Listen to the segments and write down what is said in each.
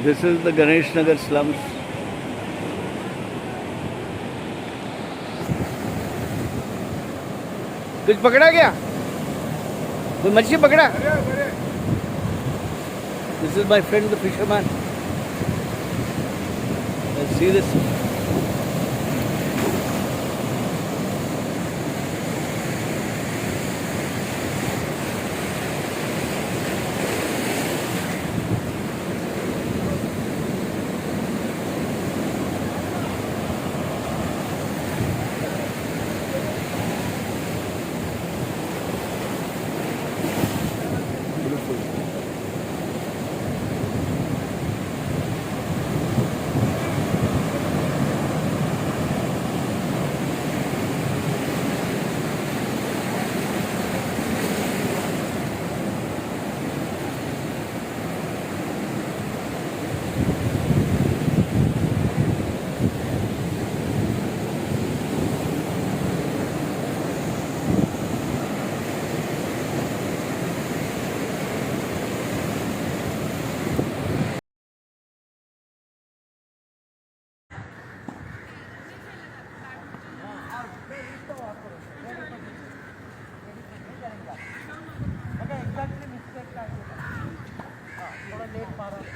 This is the Ganesh Nagar slums. कुछ पकड़ा क्या? कोई मछली पकड़ा? This is my friend the fisherman. Let's see this.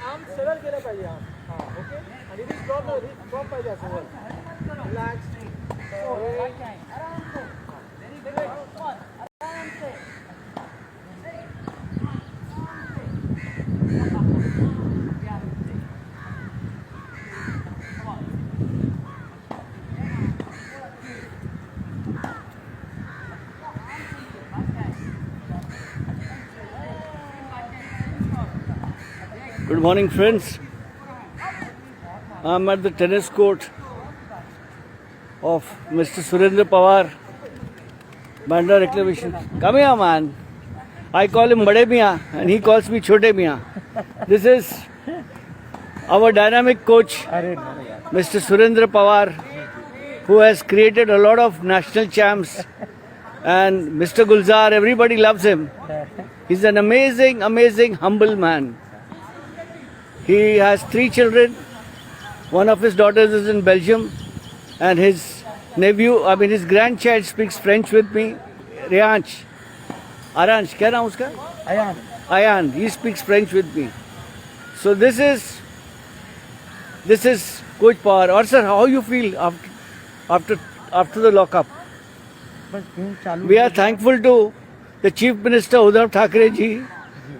आम सरळ केलं पाहिजे ओके आणि ड्रॉप पाहिजे असं relax Good morning, friends. I'm at the tennis court of Mr. Surendra Pawar, Bandra Reclamation. Come here, man. I call him Bade Miyan and he calls me Chote Miyan. This is our dynamic coach, Mr. Surendra Pawar, who has created a lot of national champs. And Mr. Gulzar, everybody loves him. He's an amazing, amazing, humble man. He has 3 children. One of his daughters is in Belgium. And his his grandchild speaks French with me. Aranj, क्या नाम उसका? Ayan. He speaks French with me. So this is Coach Pawar. Or sir, how you feel after the lockup? We are thankful to the Chief Minister Uddhav Thackeray ji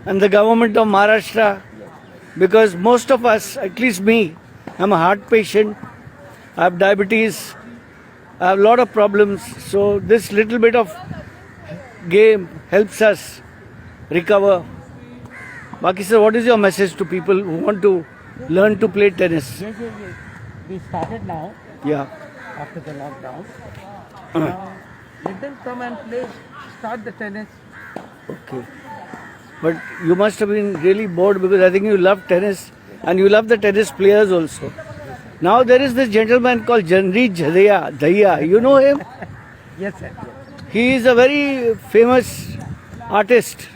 and the government of Maharashtra. Because most of us, at least me, I'm a heart patient, I have diabetes, I have a lot of problems. So this little bit of game helps us recover. Baki sir, what is your message to people who want to learn to play tennis? Yes. We started now. Yeah. After the lockdown. Now, let them come and start the tennis. Okay. But you must have been really bored because I think you love tennis and you love the tennis players also. Now there is this gentleman called Ranjit Dhaya. You know him? Yes, sir. He is a very famous artist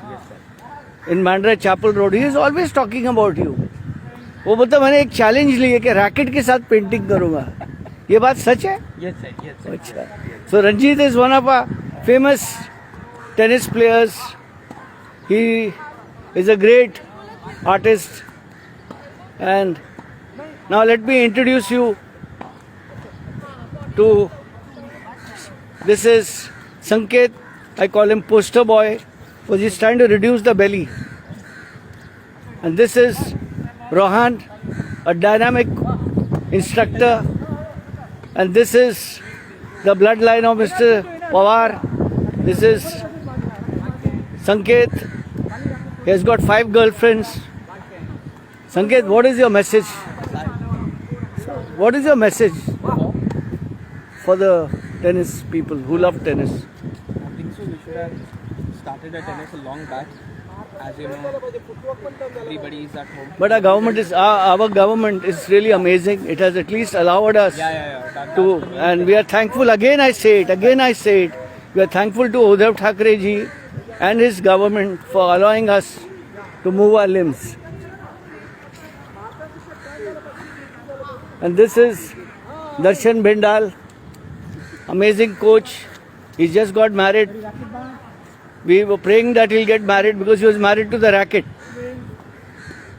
in Bandra Chapel Road. He is always talking about you. वो बोलता मैंने एक challenge ली है कि racket के साथ painting करूँगा. ये बात सच है? Yes, sir. अच्छा. So Ranjit is one of our famous tennis players. He is a great artist. And now let me introduce you to, this is Sanket. I call him poster boy because he's trying to reduce the belly. And this is Rohan, a dynamic instructor. And this is the bloodline of Mr. Pawar. This is Sanket. He has got 5 girlfriends. Sanket, what is your message? What is your message for the tennis people who love tennis? I think so we should have started a tennis a long back. As you know, everybody is at home. But our government is really amazing. It has at least allowed us to, and we are thankful. Again I say it. We are thankful to Uddhav Thackeray ji and his government for allowing us to move our limbs. And this is Darshan Bindal, amazing coach. He just got married. We were praying that he'll get married because he was married to the racket.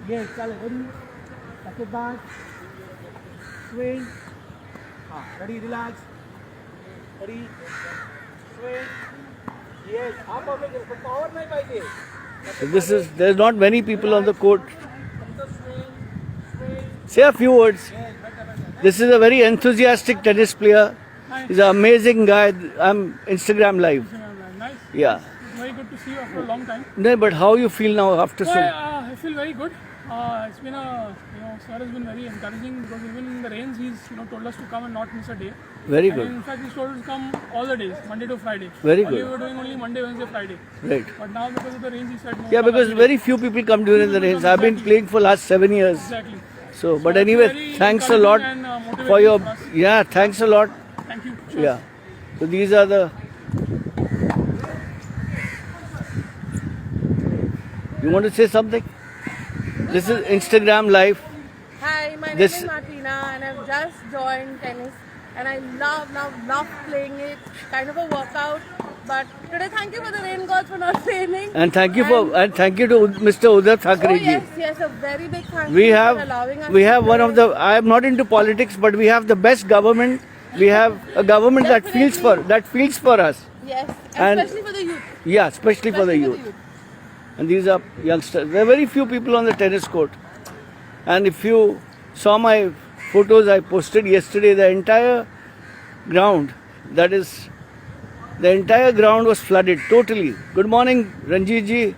Yes, ready. Racket back. Swing. Ready, relax. Ready. Swing. Yes, power nahi pahiye. So there's not many people on the court. Say a few words. This is a very enthusiastic tennis player. He's an amazing guy. I'm Instagram live. Nice. Yeah. Very good to see you after a long time. No, but how you feel now after so? I feel very good. It's been sir has been very encouraging because even in the rains, he's told us to come and not miss a day. Very And good. in fact, he's told us to come all the days, Monday to Friday. Very Earlier good. we were doing only Monday, Wednesday, Friday. Right. But now because of the rains, he said no. Yeah, come because every day. very few people come during the rains. I've been playing for last 7 years. Exactly. So, but it's anyway, very thanks a lot encouraging and, motivating for your. for us. Yeah, thanks a lot. Thank you. Sure. Yeah. So these are the. You want to say something? This is Instagram live. Hi, my This- name is Martina and I've just joined tennis and I love playing it. Kind of a workout. But today thank you for the rain gods for not raining. And thank you to Mr. Uday Thackeray Oh ji. yes, a very big thank We you have for allowing us we to have one play. of the. I am not into politics, but we have the best government. We have a government that feels for us. Yes, and- especially for the youth. Yeah, especially for the youth. And these are youngsters. There are very few people on the tennis court. And if you saw my photos I posted yesterday, the entire ground, the entire ground was flooded totally. Good morning, Ranjit ji.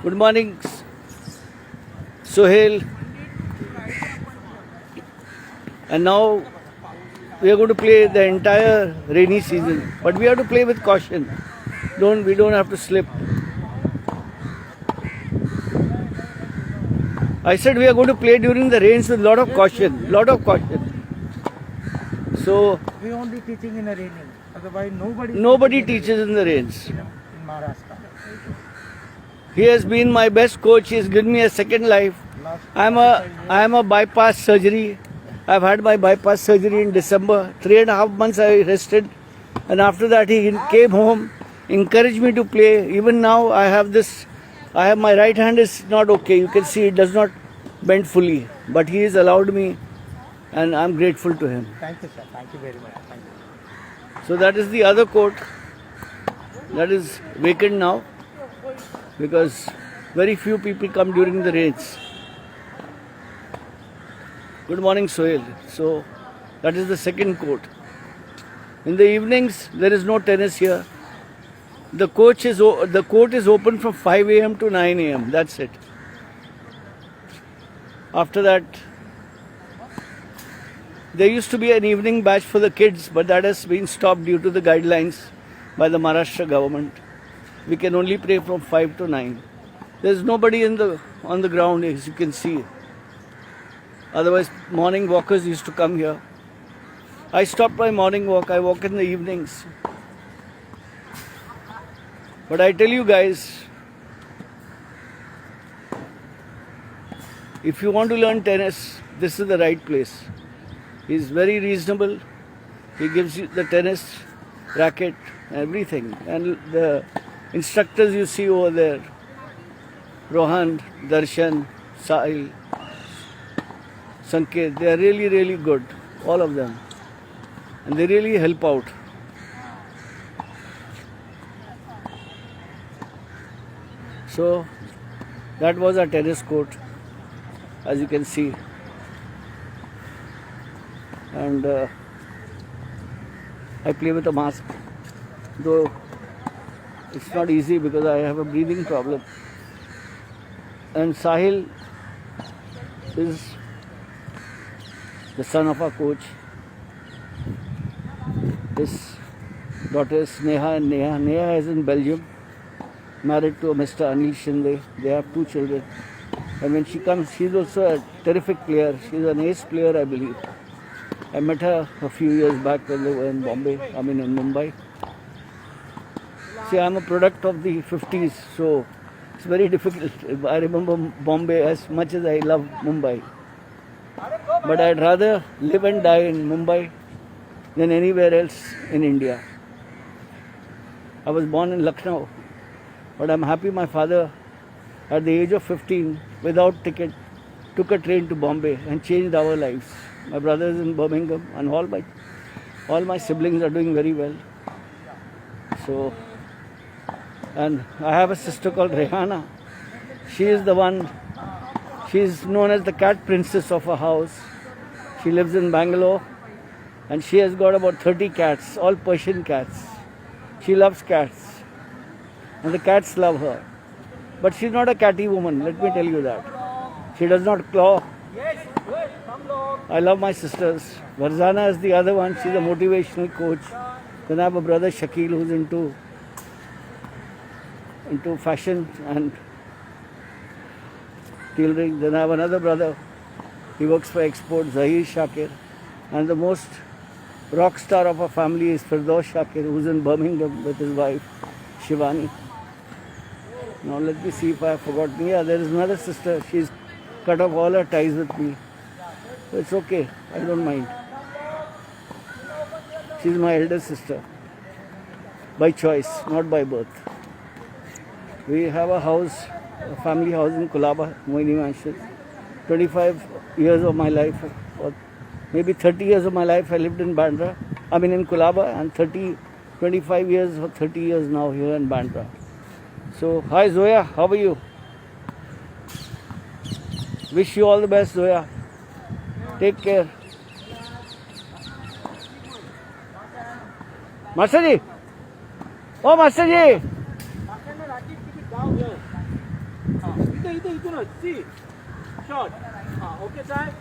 Good morning, Sohail. And now we are going to play the entire rainy season. But we have to play with caution. We don't have to slip. I said we are going to play during the rains with lot of caution. So We only teaching in the raining. Otherwise, nobody teaches in the rains. in Maharashtra. He has been my best coach. He has given me a second life. I am a bypass surgery. I've had my bypass surgery in December. 3.5 months I rested, and after that he came home, encouraged me to play. Even now I have this. My right hand is not okay. You can see it does not bend fully, but he has allowed me, and I'm grateful to him. Thank you, sir. Thank you very much. Thank you. So that is the other court that is vacant now because very few people come during the rains. Good morning, Sohail. So that is the second court. In the evenings, there is no tennis here. The court is open from 5 a.m. to 9 a.m. That's it. After that, there used to be an evening batch for the kids, but that has been stopped due to the guidelines by the Maharashtra government. We can only play from 5 to 9. There is nobody on the ground, as you can see. Otherwise, morning walkers used to come here. I stopped my morning walk. I walk in the evenings. But I tell you guys, if you want to learn tennis, this is the right place. He's very reasonable. He gives you the tennis racket, everything. And the instructors you see over there, Rohan, Darshan, Sahil, Sanket, they are really, really good. All of them. And they really help out. So that was our tennis court, as you can see. And I play with a mask, though it's not easy because I have a breathing problem. And Sahil is the son of our coach. His daughter is Neha, and Neha is in Belgium, married to Mr. Anil Shinde. They have 2 children. And when she comes, she's also a terrific player. She's an ace player, I believe. I met her a few years back when they were in in Mumbai. See, I'm a product of the 50s, so it's very difficult. I remember Bombay as much as I love Mumbai. but I'd rather live and die in Mumbai than anywhere else in India. I was born in Lucknow, but I'm happy my father, at the age of 15, without ticket, took a train to Bombay and changed our lives. My brother is in Birmingham, and all my siblings are doing very well. So, and I have a sister called Rehana. She is the one, she is known as the cat princess of her house. She lives in Bangalore, and she has got about 30 cats, all Persian cats. She loves cats, and the cats love her. But she's not a catty woman, let me tell you that. She does not claw. I love my sisters. Varzana is the other one, she's a motivational coach. Then I have a brother Shakil who's into fashion and tailoring. Then I have another brother, he works for export, Zahir Shakir. And the most rock star of our family is Firdaus Shakir, who's in Birmingham with his wife, Shivani. Now let me see if I have forgotten. Yeah, there is another sister. She's cut off all her ties with me. So it's okay. I don't mind. She's my elder sister. By choice, not by birth. We have a house, a family house in Kulaba, Moini Mansion. 25 years of my life, or maybe 30 years of my life I lived in Bandra. I mean in Kulaba, and 25 years or 30 years now here in Bandra. So, hi Zoya, how are you? Wish you all the best, Zoya. Take care. Master Ji! Oh, Master Ji! See? Short. Okay, sir.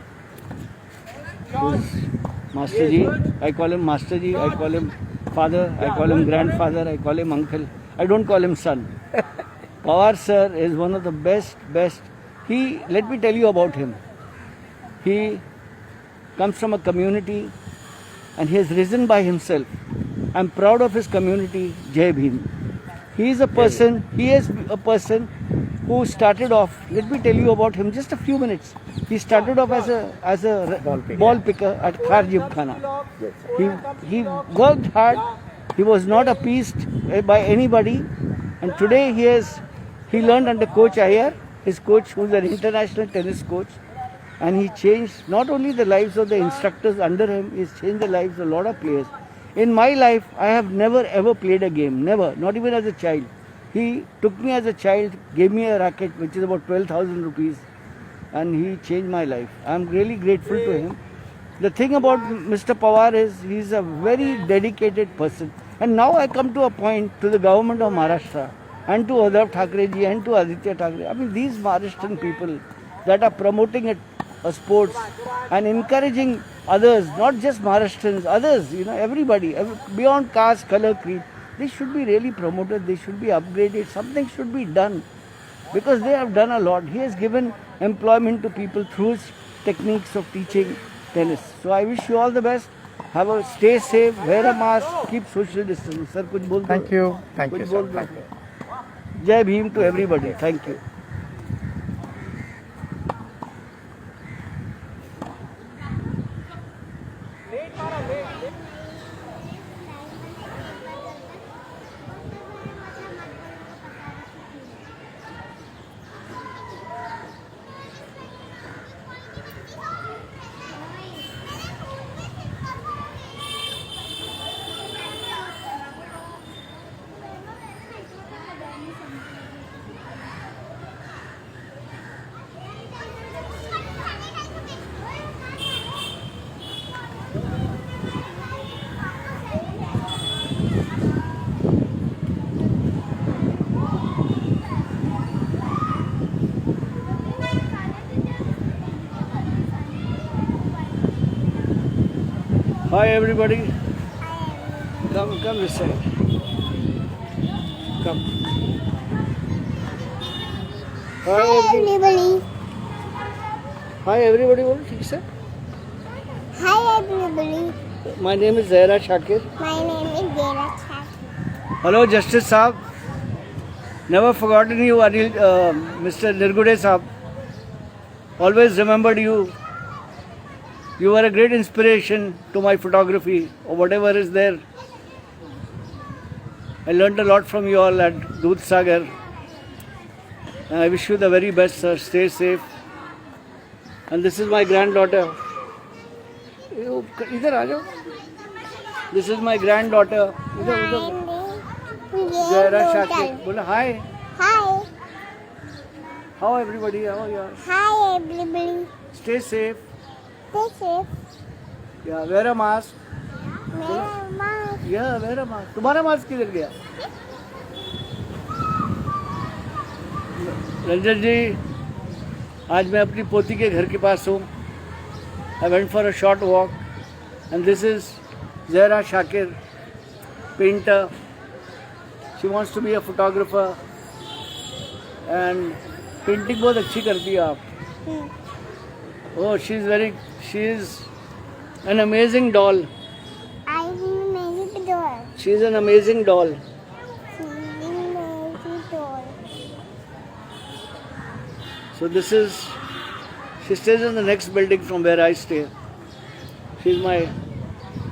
Master Ji, I call him Master Ji, I call him father, I call him grandfather, I call him uncle. I don't call him son. Pawar sir is one of the best. Let me tell you about him. He comes from a community and he has risen by himself. I'm proud of his community, Jai Bhim. He is a person who started off, let me tell you about him just a few minutes. He started off as a ball picker at Kharjib Khana. He worked hard, he was not appeased by anybody, and today he learned under Coach Iyer, his coach who is an international tennis coach, and he changed not only the lives of the instructors under him, he's changed the lives of a lot of players. In my life, I have never ever played a game, never, not even as a child. He took me as a child, gave me a racket which is about 12,000 rupees, and he changed my life. I am really grateful to him. The thing about Mr. Pawar is he's a very dedicated person. And now I come to a point to the government of Maharashtra and to Uddhav Thackeray ji and to Aditya Thackeray. I mean, these Maharashtrian people that are promoting a sports and encouraging others, not just Maharashtrians, others, everybody, beyond caste, color, creed. They should be really promoted, they should be upgraded, something should be done because they have done a lot. He has given employment to people through his techniques of teaching tennis. So I wish you all the best. Stay safe, wear a mask, keep social distance. Sir, kuch bol do. Thank you. Thank you, sir. Kuch bol do. Jai Bhim to everybody. Thank you. Hi everybody. Come this side. Come. Hi everybody. Hi everybody. What did you say? Hi everybody. My name is Zaira Shakir. My name is Zaira Shakir. Hello Justice Saab. Never forgotten you, Anil, Mr. Nirgude Saab. Always remembered you. You were a great inspiration to my photography or whatever is there. I learned a lot from you all at Doodh Sagar. And I wish you the very best, sir. Stay safe. And this is my granddaughter. Idhar aa jao. This is my granddaughter. Idhar, idhar. Zaira Shakir. Bola hi. Hi. How everybody? How are you? Hi, everybody. Stay safe. Stay safe. Yeah, wear a mask. मेरा माँ Yeah, wear a mask. तुम्हारा mask किधर गया? रंजन जी, आज मैं अपनी पोती के घर के पास हूँ. I went for a short walk, and this is Zaira Shakir, painter. She wants to be a photographer, and painting बहुत अच्छी करती है आप. Oh, she is an amazing doll. I'm amazing doll. She is an amazing doll. She's amazing doll. So she stays in the next building from where I stay. She is my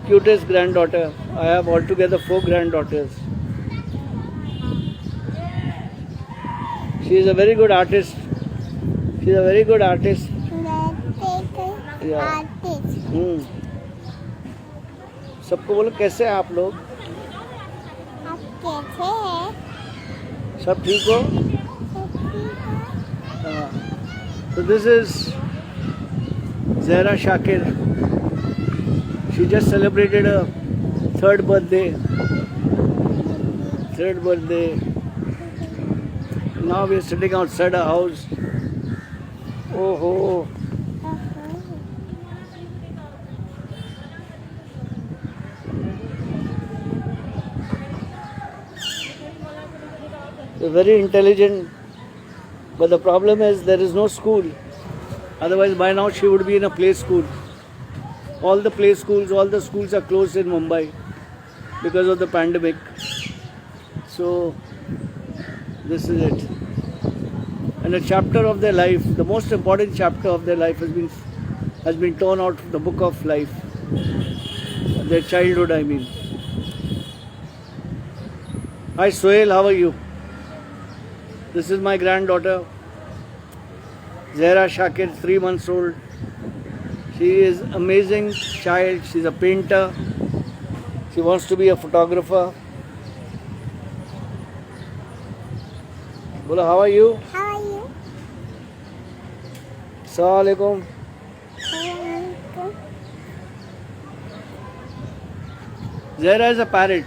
cutest granddaughter. I have altogether 4 granddaughters. She is a very good artist. She is a very good artist. Yeah. Artist. सबको बोलो कैसे हैं आप लोग? आप कैसे हैं? सब ठीक हो? So this is Zaira Shakir. She just celebrated her third birthday. Now we are sitting outside her house. Oh ho. They're very intelligent, but the problem is there is no school. Otherwise, by now she would be in a play school. All the play schools, all the schools are closed in Mumbai because of the pandemic. So, this is it. And a chapter of their life, the most important chapter of their life has been torn out of the book of life. Their childhood, I mean. Hi Sohail, how are you? This is my granddaughter, Zaira Shakir, 3 months old. She is an amazing child. She's a painter. She wants to be a photographer. Bola, how are you? How are you? Assalamualaikum. Hello. Zaira is a parrot.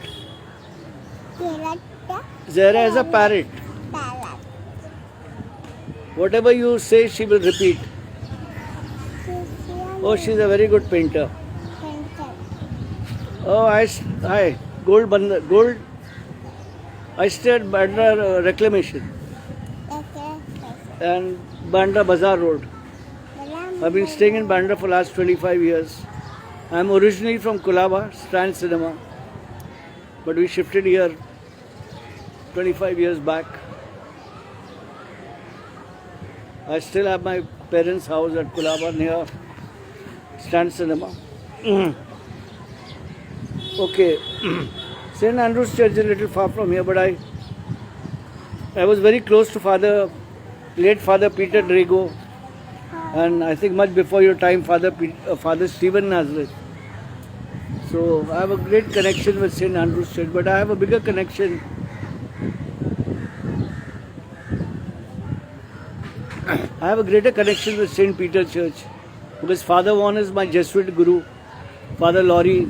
Zaira is a parrot. Whatever you say, she will repeat. Oh, she's a very good painter. Oh, hi, gold. I stay at Bandra Reclamation and Bandra Bazaar Road. I've been staying in Bandra for last 25 years. I'm originally from Kulaba, Strand Cinema, but we shifted here 25 years back. I still have my parents' house at Kulaba near Strand Cinema. Okay, St. Andrew's Church is a little far from here, but I was very close to late Father Peter Drago, and I think much before your time, Father Stephen Nazareth. So I have a great connection with St. Andrew's Church, but I have a bigger connection. I have a greater connection with St. Peter Church because Father Vaughan is my Jesuit guru, Father Laurie.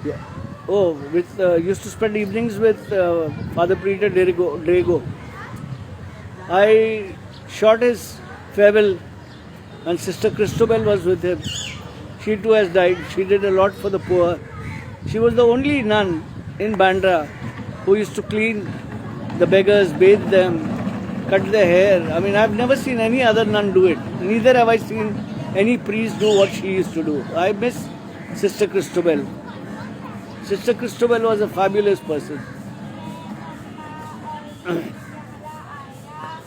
Yeah. Oh, used to spend evenings with Father Peter Drago. I shot his farewell, and Sister Christabel was with him. She too has died. She did a lot for the poor. She was the only nun in Bandra who used to clean the beggars, bathe them, cut their hair. I mean, I've never seen any other nun do it. Neither have I seen any priest do what she used to do. I miss Sister Christabel. Sister Christabel was a fabulous person.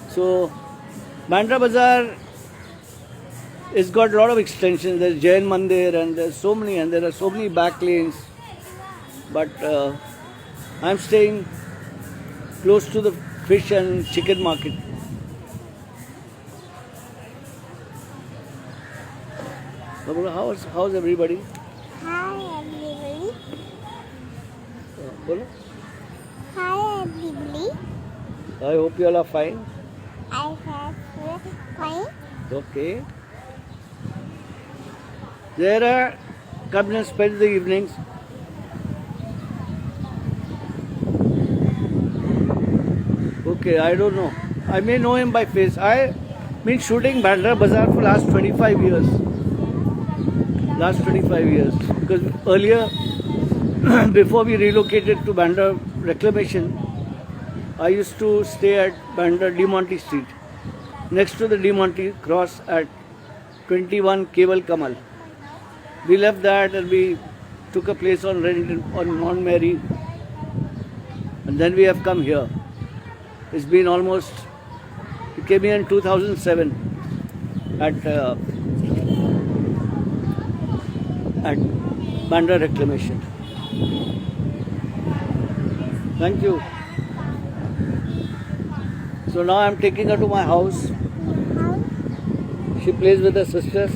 So, Bandra Bazaar it's got a lot of extensions. There's Jain Mandir and there's so many, and there are so many back lanes. But I'm staying close to the fish and chicken market. How's everybody? Hi everybody. Bolo? Hi everybody. I hope you all are fine. I have fine. Okay. There are come and spend the evenings. Okay, I don't know. I may know him by face. I been shooting Bandra Bazaar for last 25 years. Last 25 years. Because earlier, before we relocated to Bandra Reclamation, I used to stay at Bandra Demonte Street, next to the Demonte cross at 21 Cable Kamal. We left that and we took a place on rent on Mount Mary, and then we have come here. It's been almost, we came here in 2007 at Bandra Reclamation. Thank you. So now I'm taking her to my house. She plays with her sisters.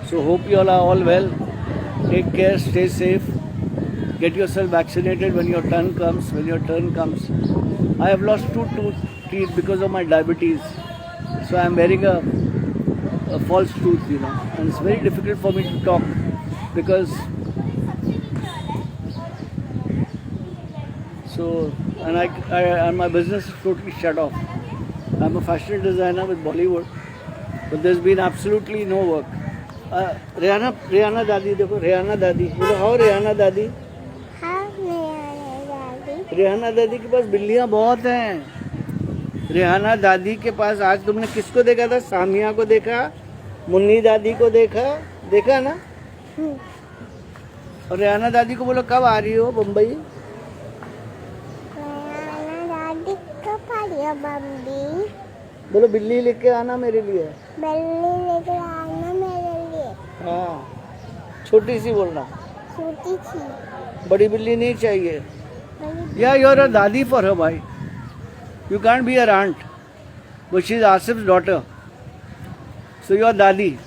So hope you all are all well. Take care, stay safe. Get yourself vaccinated when your turn comes. I have lost 2 teeth because of my diabetes. So I am wearing a false tooth, and it's very difficult for me to talk because and my business is totally shut off. I'm a fashion designer with Bollywood, but there's been absolutely no work. Rihanna Dadi, देखो Rihanna Dadi. You know how Rihanna Dadi? How Daddy? Rihanna Dadi के पास बिल्लियाँ बहुत हैं. रेहाना दादी के पास आज तुमने किसको देखा था? सामिया को देखा, मुन्नी दादी को देखा ना? और रेहाना दादी को बोलो कब आ रही हो बम्बई? दादी कब आ रही हो बम्बई? बोलो बिल्ली लेके आना मेरे लिए. बिल्ली लेकर आना मेरे लिए. हाँ, छोटी सी बोलना. छोटी सी. बड़ी बिल्ली नहीं चाहिए. Yeah, you're a dadi for her, bhai. You can't be her aunt. But she's Asif's daughter. So you're dadi.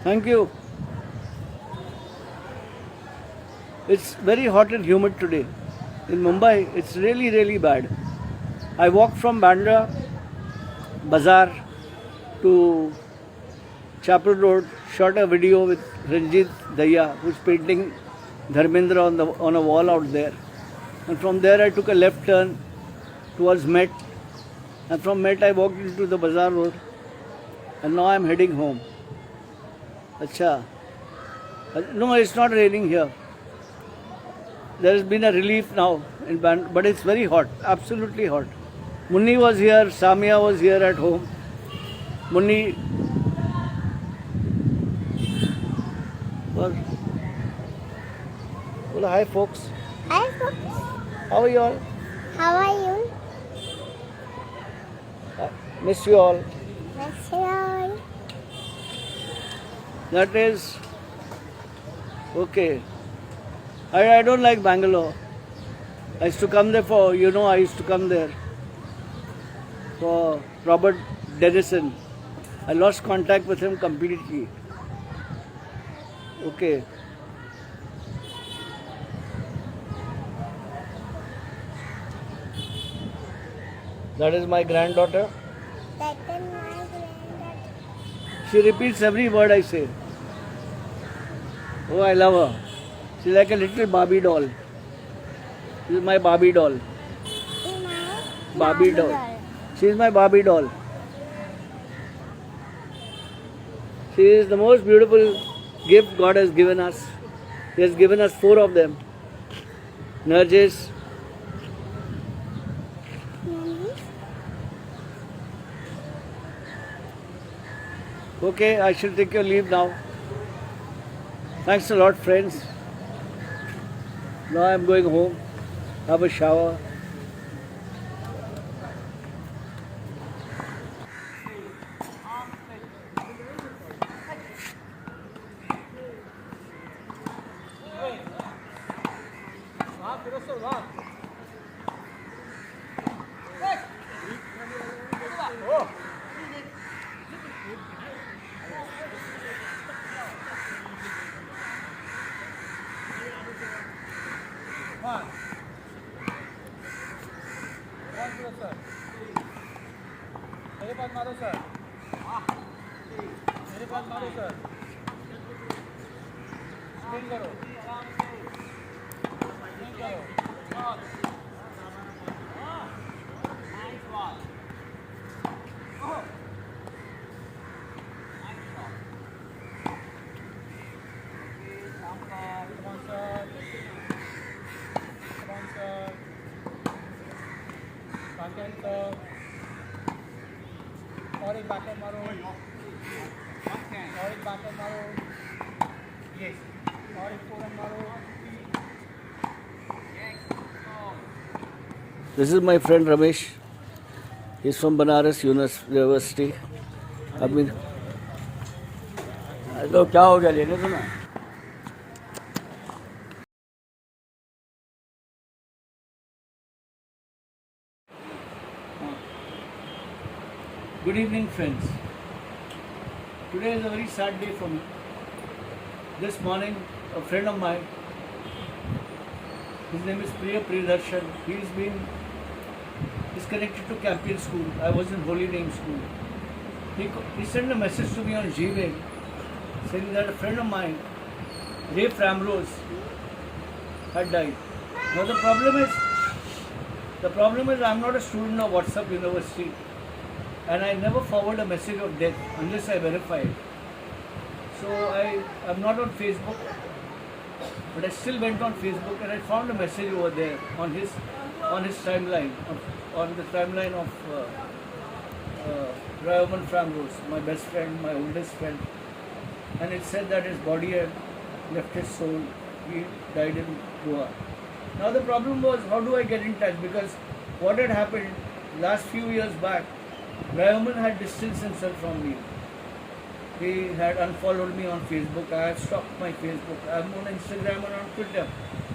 Thank you. It's very hot and humid today. In Mumbai, it's really, really bad. I walked from Bandra Bazaar to Chapel Road, shot a video with Ranjit who's painting Dharmendra on a wall out there. And from there I took a left turn towards Met. And from Met I walked into the Bazaar Road. And now I'm heading home. Acha. No, it's not raining here. There has been a relief now in Bandra, but it's very hot, absolutely hot. Munni was here, Samia was here at home. Munni. Well, hi folks. Hi folks. How are you all? How are you? Miss you all. Miss you all. That is okay. I don't like Bangalore. I used to come there I used to come there for Robert Dennison. I lost contact with him completely. Okay. That is my granddaughter. That is my granddaughter. She repeats every word I say. Oh, I love her. She's like a little Barbie doll. She's my Barbie doll. Is my Barbie doll. She is my Barbie doll. She is the most beautiful gift God has given us. He has given us 4 of them. Nargis. Okay, I shall take your leave now. Thanks a lot, friends. Now I'm going home, have a shower. वहाँ फिरो sir वहाँ sir मेरे पास मारो sir मेरे पास मारो sir spin करो spin करो Come on, sir. Come on, sir. Backhand, sir. और एक backhand मारो और एक backhand मारो और एक forehand मारो This is my friend Ramesh. He's from Banaras University. I mean, तो क्या हो गया लेने दो ना. Good evening, friends. Today is a very sad day for me. This morning, a friend of mine, his name is Darshan. He's connected to Campion School. I was in Holy Name School. He sent a message to me on Gmail saying that a friend of mine, Ray Framrose, had died. Now the problem is I'm not a student of WhatsApp University, and I never forward a message of death unless I verify it. So I'm not on Facebook, but I still went on Facebook and I found a message over there on his timeline, on the timeline of Rayoman Framrose, my best friend, my oldest friend, and it said that his body had left his soul. He died in Goa. Now the problem was, how do I get in touch? Because what had happened last few years back, Rayoman had distanced himself from me. He had unfollowed me on Facebook. I had stopped my Facebook. I'm on Instagram and on Twitter.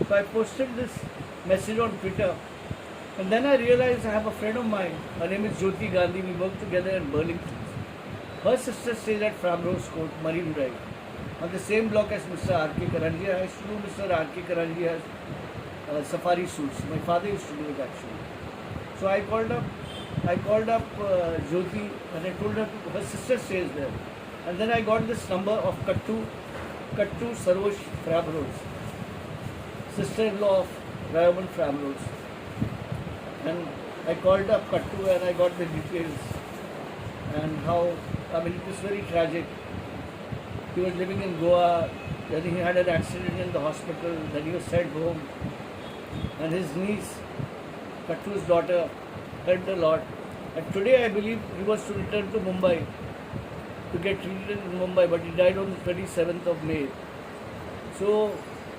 So I posted this message on Twitter. And then I realized I have a friend of mine. Her name is Jyoti Gandhi. We work together in Burlington. Her sister stays at Framrose Court, Marine Drive, on the same block as Mr. R.K. Karanji. I used to do Mr. R.K. Karanji has safari suits. My father used to do it actually. So I called up Jyoti and I told her her sister stays there. And then I got this number of Kattu Sarosh Framrose, sister-in-law of Rayoman Framrose. And I called up Kattu and I got the details and how, it was very tragic. He was living in Goa, then he had an accident in the hospital, then he was sent home. And his niece, Kattu's daughter, helped a lot. And today I believe he was to return to Mumbai to get treated in Mumbai, but he died on the 27th of May. So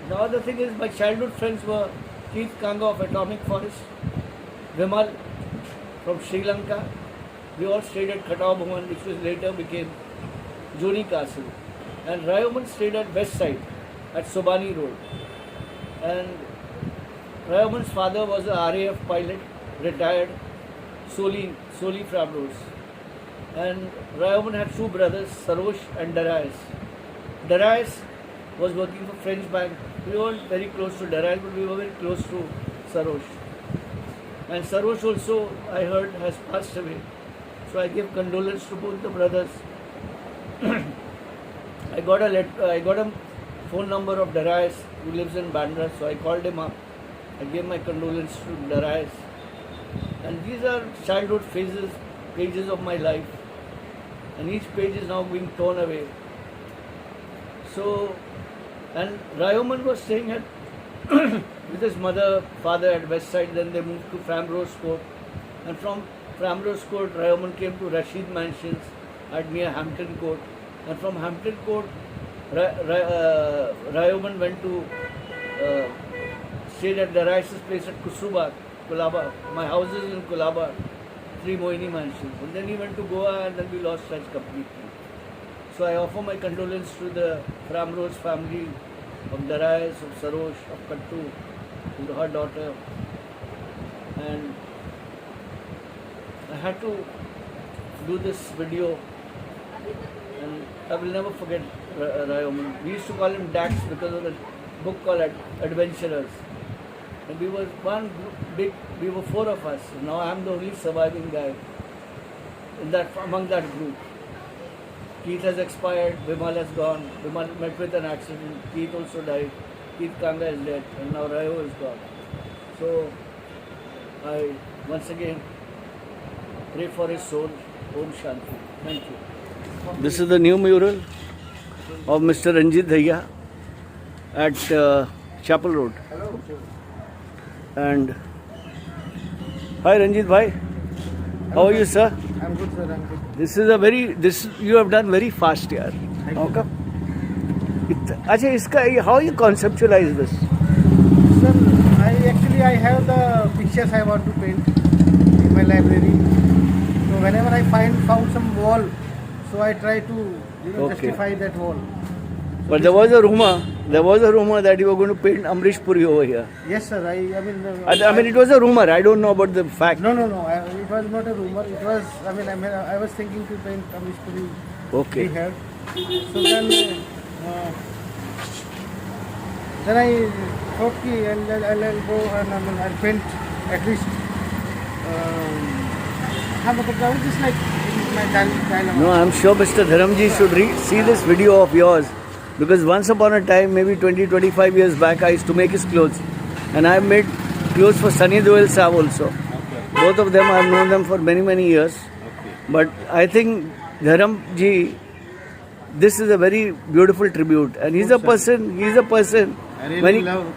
now the thing is, my childhood friends were Keith Kanga of Atomic Forest, Vimal from Sri Lanka. We all stayed at Khatao Bhavan, which was later became Joni Castle. And Rayoman stayed at West Side, at Sobani Road. And Rayoman's father was a RAF pilot, retired, Soli Framrose. And Rayoman had two brothers, Sarosh and Darius. Darius was working for French Bank. We weren't very close to Darius, but we were very close to Sarosh. And Sarosh also, I heard, has passed away. So I give condolence to both the brothers. I got a phone number of Darius who lives in Bandra, so I called him up. I gave my condolence to Darius. And these are childhood pages of my life. And each page is now being torn away. So, and Rayoman was staying at with his father at West Side, then they moved to Framrose Court. And from Framrose Court, Rayoman came to Rashid Mansions at near Hampton Court. And from Hampton Court, Rayoman went to stayed at Darius's place at Kusuba, Colaba. My house is in Colaba, 3 Moini mansions. And then he went to Goa and then we lost touch completely. So I offer my condolence to the Framrose family of Darius, of Sarosh, of Kattu, and to her daughter. And I had to do this video, and I will never forget Rayoman. We used to call him Dax because of a book called Adventurers. And we were we were 4 of us. Now I am the only surviving guy among that group. Keith has expired, Vimal has gone, Vimal met with an accident, Keith also died, Keith Kanga is dead, and now Rayo is gone. So I once again pray for his soul. Om Shanti. Thank you. This is the new mural of Mr. Ranjit Dhaya at Chapel Road. And hi Ranjit bhai, how are you sir? I'm good, sir. I'm good. This is you have done very fast yaar. How come? Acha, how you conceptualize this? Sir, I have the pictures I want to paint in my library. So whenever I found some wall, so I try to justify that wall. So But there was a rumor that you were going to paint Amrish Puri over here. Yes, sir. I mean, it was a rumor. I don't know about the fact. No. It was not a rumor. It was. I was thinking to paint Amish Puri. Okay. We had. So then I thought I'll go and I'll paint at least. Just like in my dilemma. No, I'm sure Mr. Dharamji should see this video of yours, because once upon a time, maybe 20-25 years back, I used to make his clothes, and I have made clothes for Sunny Deol Saab also. Both of them, I have known them for many years. But I think Dharamji, this is a very beautiful tribute, and he's a person.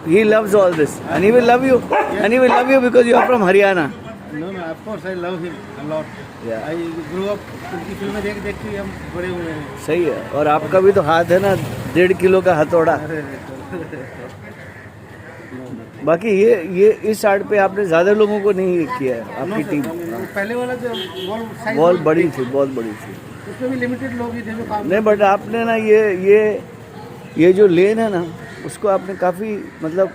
He loves all this, and he will love you, and he will love you because you are from Haryana. No, of course I love him a lot. Yeah. I grew up उनकी फिल्में देख के हम बड़े हुए हैं. सही है. और आपका भी तो हाथ है ना 1.5 किलो का हथौड़ा. बाकी ये इस आर्ट पे आपने ज्यादा लोगों को नहीं किया है आपकी टीम. पहले वाला जो बहुत बड़ी थी, बहुत बड़ी थी. उसमें भी लिमिटेड लोग ही थे जो काम. नहीं, बट आपने ना ये जो लेन है ना, उसको आपने काफी मतलब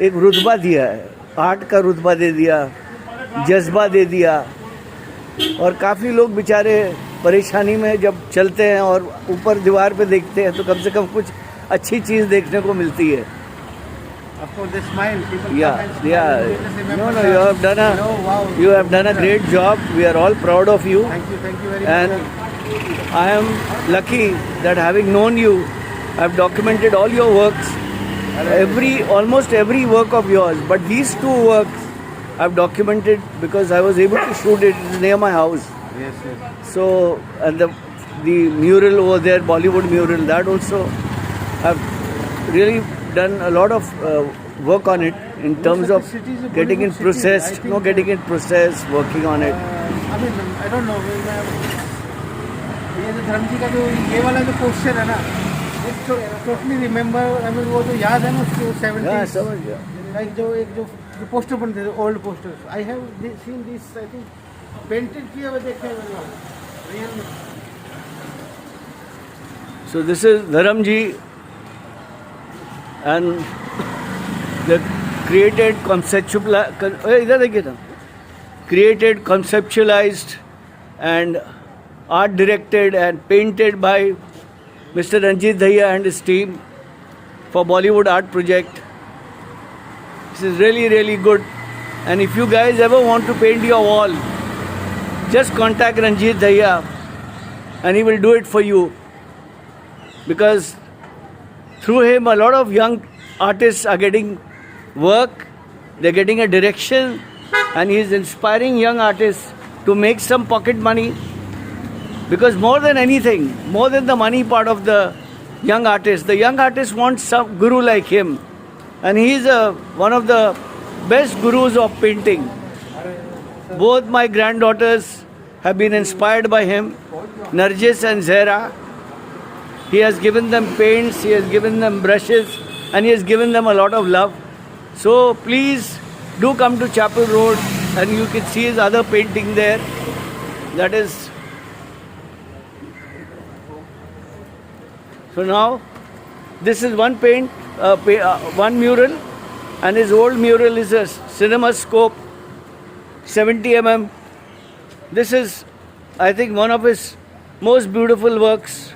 एक रुतबा दिया है. आर्ट का रुतबा दे दिया, जज्बा दे दिया. और काफ़ी लोग बेचारे परेशानी में जब चलते हैं और ऊपर दीवार पे देखते हैं तो कम से कम कुछ अच्छी चीज़ देखने को मिलती है. No, you have done a great job. We are all proud of you. Thank you very And much. I am lucky that having known you, I have documented all your works, almost every work of yours. But these 2 works I've documented because I was able to shoot it near my house. Yes. So, and the mural over there, Bollywood mural, that also I've really done a lot of work on it in terms of getting it processed, working on it. I don't know. ये जो धर्म जी का जो ये वाला जो poster है ना, totally remember. वो जो याद है ना उसको 70s. Yeah, समझ गया. Like जो पोस्टर बनते थे, old posters. I have seen this. I think painted किए हुए देखे हैं real. So this is Dharamji, and the created conceptualized and art directed and painted by Mr. Ranjit Dhaya and his team for Bollywood Art Project. This is really good. And if you guys ever want to paint your wall, just contact Ranjit Dhaya and he will do it for you. Because through him a lot of young artists are getting work, they're getting a direction, and he's inspiring young artists to make some pocket money. Because more than anything, more than the money part of the young artist wants some guru like him. And he is one of the best gurus of painting. Both my granddaughters have been inspired by him, Narjis and Zehra. He has given them paints, he has given them brushes, and he has given them a lot of love. So please do come to Chapel Road, and you can see his other painting there. That is. So now, this is one one mural, and his old mural is a cinema scope, 70 mm. This is, I think, one of his most beautiful works,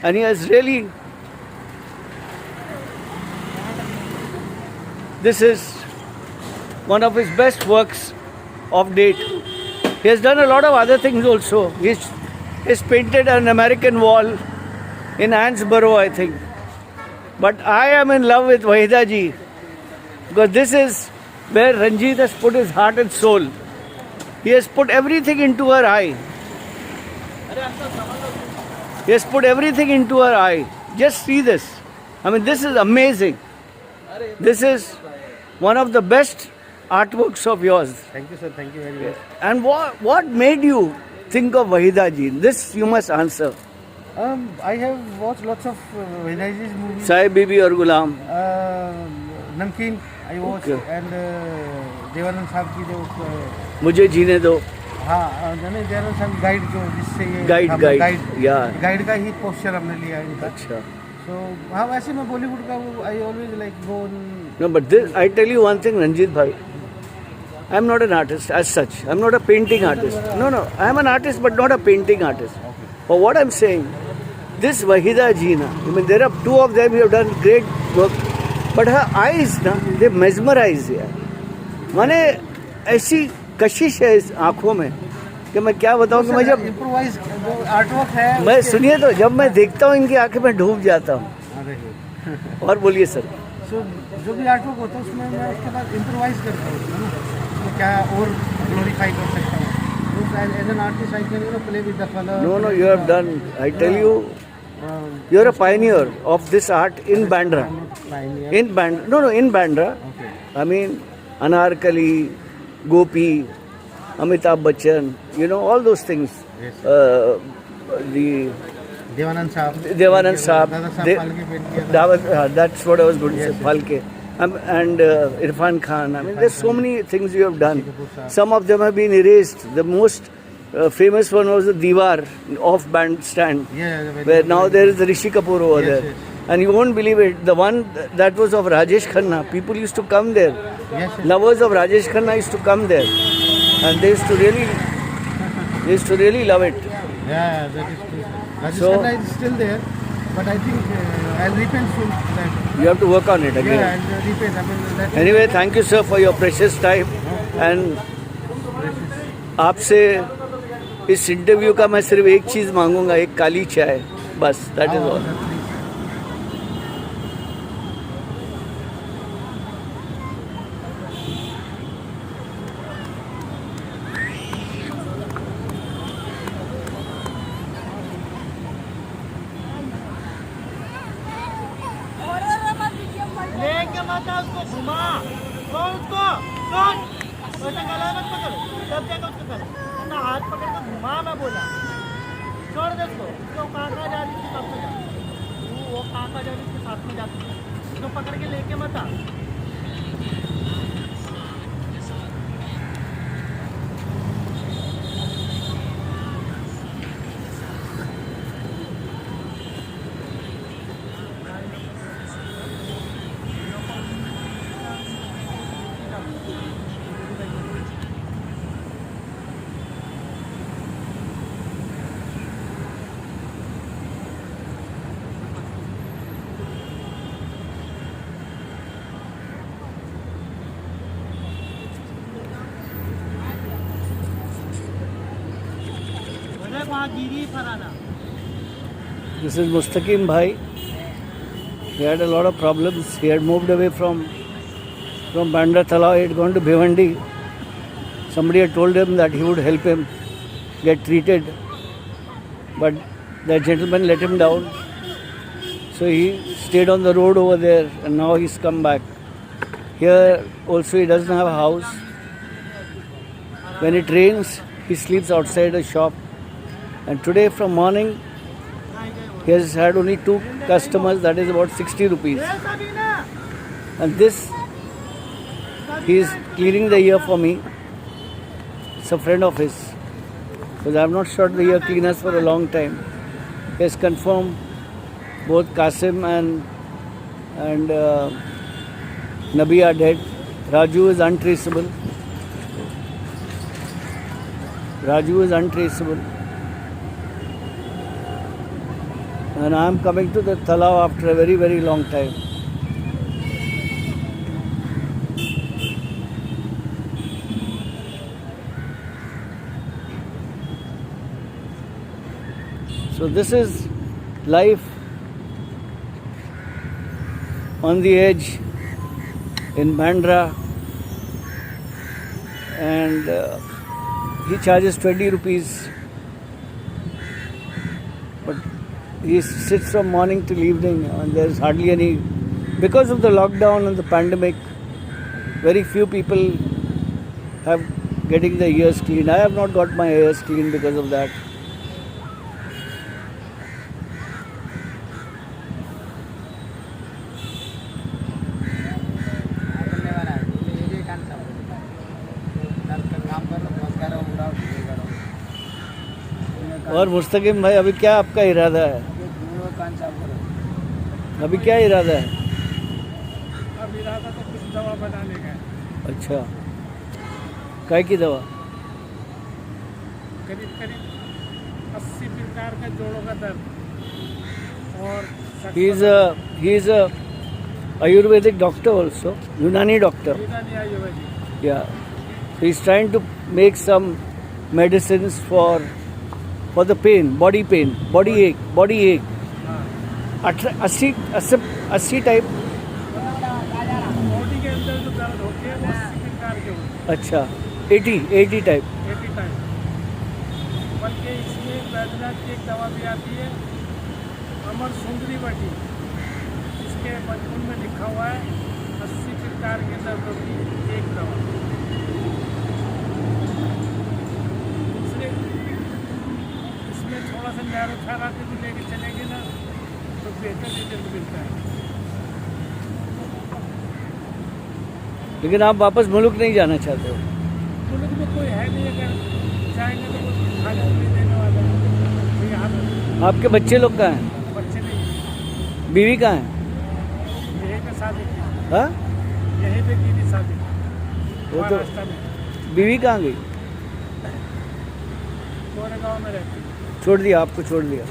and he has really. This is one of his best works of date. He has done a lot of other things also. He's painted an American wall in Hansborough, I think. But I am in love with Wahida ji, because this is where Ranjit has put his heart and soul. He has put everything into her eye. He has put everything into her eye. Just see this. I mean, this is amazing. This is one of the best artworks of yours. Thank you, sir. Thank you very much. And what made you think of Wahida ji? This you must answer. I have watched lots of Vinayaji's movies. Sai Bibi or Gulam. Namkeen, I watched, Okay. and Devanand Saab ki jo मुझे जीने दो. हाँ जाने देवानंद साहब guide जो जिससे ये guide या गाइड का ही पोस्चर हमने लिया है इनका. अच्छा. So हाँ वैसे मैं बॉलीवुड का वो I always like go on. No, but this, I tell you one thing, Ranjit bhai. I am not an artist as such. I am not a painting artist. No, I am an artist, but not a painting artist. But what I am saying, this Wahida ji na, I mean, there are two of them who have done great work, but her eyes na, they mesmerize यार. माने ऐसी कशिश है इस आँखों में कि मैं क्या बताऊँ कि मैं जब इम्प्रोवाइज जो आर्टवर्क है मैं सुनिए तो जब मैं देखता हूँ इनकी आंखें में डूब जाता हूँ. और बोलिए सर. सो जो भी आर्टवर्क होता है उसमें मैं उसके बाद इम्प्रोवाइज करता हूँ है ना, उसमें क्या और ग्लोरीफाई कर सकता हूँ. As an artist I can play with the colour. No, you have done. I tell you, you are a pioneer of this art in Bandra. In Bandra, no, in Bandra. Okay. I mean, Anarkali, Gopi, Amitabh Bachchan, you know, all those things. Yes. The Devanand Saab. Devanand Saab. Dada Saheb Phalke paint किया था. That's what I was going to say, Falke. And Irfan Khan. I mean, there's so many things you have done. Some of them have been erased. The most famous one was the Diwar off bandstand, where now there is the Rishi Kapoor over there. Yes. And you won't believe it, the one that was of Rajesh Khanna, people used to come there. Yes. Lovers of Rajesh Khanna used to come there. And they used to really love it. Yeah, that is true. Rajesh So- Khanna is still there, but I think I'll repent soon. You have to work on it again. Yeah, I'll repent. I mean, that Anyway, thank you sir for your precious time. And आपसे इस interview का मैं सिर्फ एक चीज़ मांगूंगा, एक काली चाय, बस, that is all. लेके माता उसको घुमा, कौन उसको, कौन, वैसे गला मत पकड़, तब जाकर उसको कर, अपना हाथ पकड़ के घुमा, मैं बोला, छोड़ दे उसको, वो काका जा रही उसके साथ में जा, वो काका जा रही उसके साथ में जाती है, उसको पकड़ के लेके मत आ. This is Mustaqim Bhai. He had a lot of problems. He had moved away from Bandra Talao. He had gone to Bhivandi. Somebody had told him that he would help him get treated, but that gentleman let him down. So he stayed on the road over there, and now he's come back. Here also he doesn't have a house. When it rains, he sleeps outside a shop. And today from morning, he has had only 2 customers, that is about 60 rupees. And this He is cleaning the ear for me. It's a friend of his. Because I have not shot the ear cleaners for a long time. He has confirmed both Qasim and Nabi are dead. Raju is untraceable. Raju is untraceable. And I am coming to the Talao after a very, very long time. So this is life on the edge in Bandra, and he charges 20 rupees, but he sits from morning till evening, and there is hardly any, because of the lockdown and the pandemic, very few people have getting the ears cleaned. I have not got my ears cleaned because of that. और मुस्तकिम भाई, अभी क्या आपका इरादा है? अभी क्या इरादा है? अब इरादा तो कुछ दवा बनाने का है। अच्छा, काय की दवा? करीब करीब 80 प्रकार का जोड़ों का दर्द और He is a Ayurvedic doctor also, Unani doctor. यूनानी Ayurvedic. Yeah, so he's trying to make some medicines for the pain, body ache. हाँ, 80 type. बॉडी के अंदर जो दर्द होते हैं वो 80 प्रकार के होते हैं। अच्छा, 80 type. 80 टाइम। बल्कि इसमें बैजनाथ की एक दवा भी आती है, अमर सुंदरी बटी। इसके मजमून में लिखा हुआ है 80 प्रकार के दर्दों की एक दवा। दूसरे इसमें थोड़ा सा नैरो थेरापी भी लेके चलेंगे ना तो बेहतर रिजल्ट मिलता है। लेकिन आप वापस मुल्क नहीं जाना चाहते हो? मुल्क में कोई है नहीं, अगर जाएंगे तो कुछ खाने को नहीं देने वाला है। तो यहाँ पे आपके बच्चे लोग कहाँ हैं? बच्चे नहीं, बीवी कहाँ है? यहीं पे शादी की, हाँ? यहीं पे की थी शादी वो तो महाराष्ट्र में। बीवी कहाँ गई? कोरेगांव में रहती है। छोड़ दिया, आपको छोड़ दिया।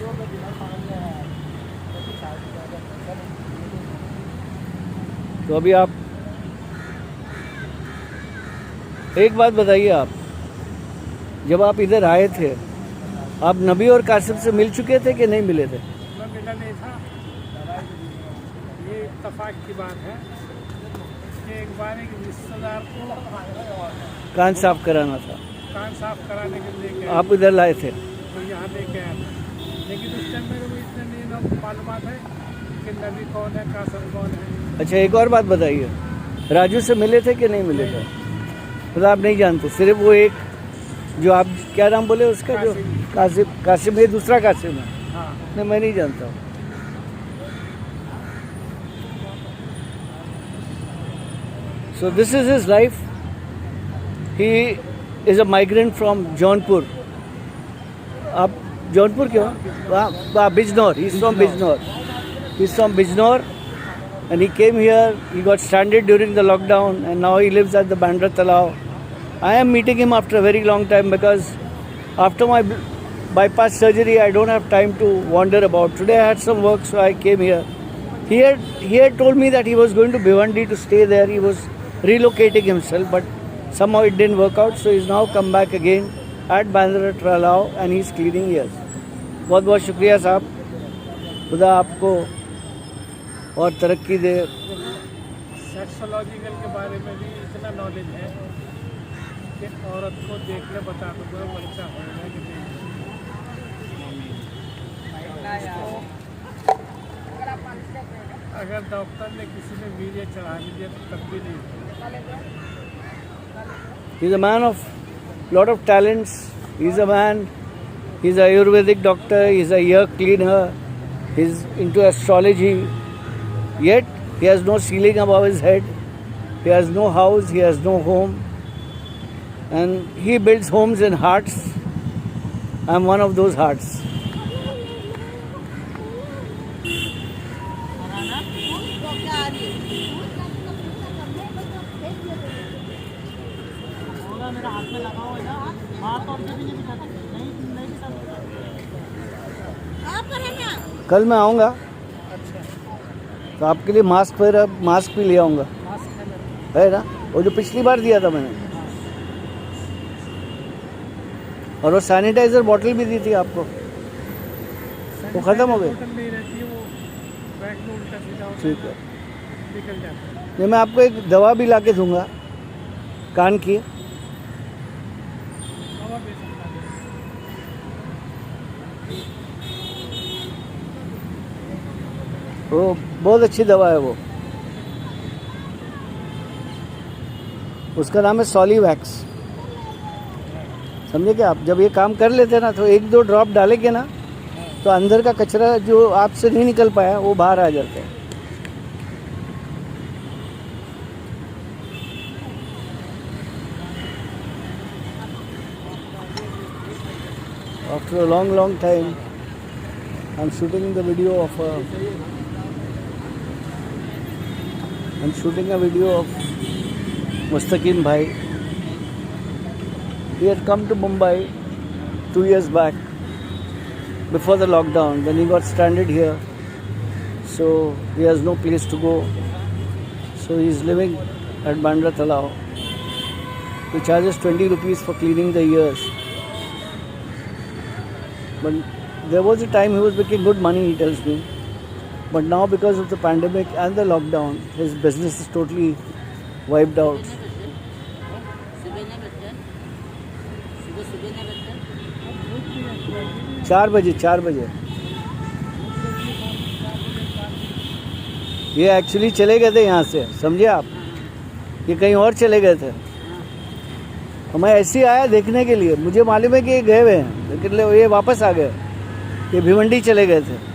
तो अभी आप एक बात बताइए, आप जब आप इधर आए थे, आप नबी और कासिम से मिल चुके थे कि नहीं मिले थे? मैं मिला नहीं था, ये इत्तेफाक की बात है कि एक बार एक रिश्तेदार को कान साफ कराना था, कान साफ कराने के लिए गए, आप इधर लाए थे। तो यहाँ लेके आया था। लेकिन उस टाइम मेरे को इतने नहीं ना मालूमात है कि नबी कौन है, कासिम कौन है। अच्छा, एक और बात बताइए, राजू से मिले थे कि नहीं मिले थे? मतलब आप नहीं जानते, सिर्फ वो एक जो आप क्या नाम बोले उसका, जो कासिम, ये दूसरा कासिम है? हाँ, नहीं, मैं नहीं जानता हूँ। So this is his life. He is a migrant from Jaunpur. आप जौनपुर क्यों? Bijnor. He's from Bijnor. He's from Bijnor, and he came here. He got stranded during the lockdown, and now he lives at the Bandra Talao. I am meeting him after a very long time because after my bypass surgery, I don't have time to wander about. Today I had some work, so I came here. He had told me that he was going to Bhiwandi to stay there. He was relocating himself, but somehow it didn't work out. So he's now come back again at Bandra Talao, and he's cleaning ears. बहुत बहुत शुक्रिया साहब, खुदा आपको और तरक्की दे। सेक्सोलॉजिकल के बारे में भी इतना नॉलेज है कि औरत को देखने बता दो बच्चा होगा कि नहीं। अगर डॉक्टर ने किसी ने वीर्य चढ़ा दिया तो तब भी नहीं। He's a man of lot of talents. He's a man. He's a Ayurvedic doctor. He's a ear cleaner. He's into astrology. Yet he has no ceiling above his head. He has no house, he has no home, and he builds homes in hearts. I'm one of those hearts. कल मैं आऊँगा तो आपके लिए mask भी ले आऊँगा, है ना, वो जो पिछली बार दिया था मैंने, और वो सैनिटाइजर बॉटल भी दी थी आपको, वो ख़त्म हो गई। ठीक है, ये मैं आपको एक दवा भी ला के दूँगा कान की। वो बहुत अच्छी दवा है वो, उसका नाम है सॉलीवैक्स। समझे क्या आप? जब ये काम कर लेते हैं ना तो 1-2 ड्रॉप डालेंगे ना तो अंदर का कचरा जो आपसे नहीं निकल पाया वो बाहर आ जाता है। After a long time, I'm shooting a video of Mustaqim Bhai. He had come to Mumbai 2 years back before the lockdown. Then he got stranded here, so he has no place to go. So he's living at Bandra Talao. He charges 20 rupees for cleaning the ears. But there was a time he was making good money, he tells me. But now because of the pandemic and the lockdown, his business is totally wiped out. चार बजे ये actually चले गए थे यहाँ से, समझे आप? ये कहीं और चले गए थे। मैं ऐसे ही आया देखने के लिए, मुझे मालूम है कि ये गए हुए हैं, लेकिन ये वापस आ गए। ये भिवंडी चले गए थे।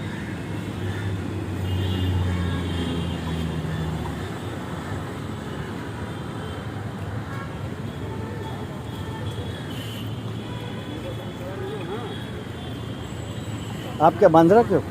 आप क्या बांद्रा के हो?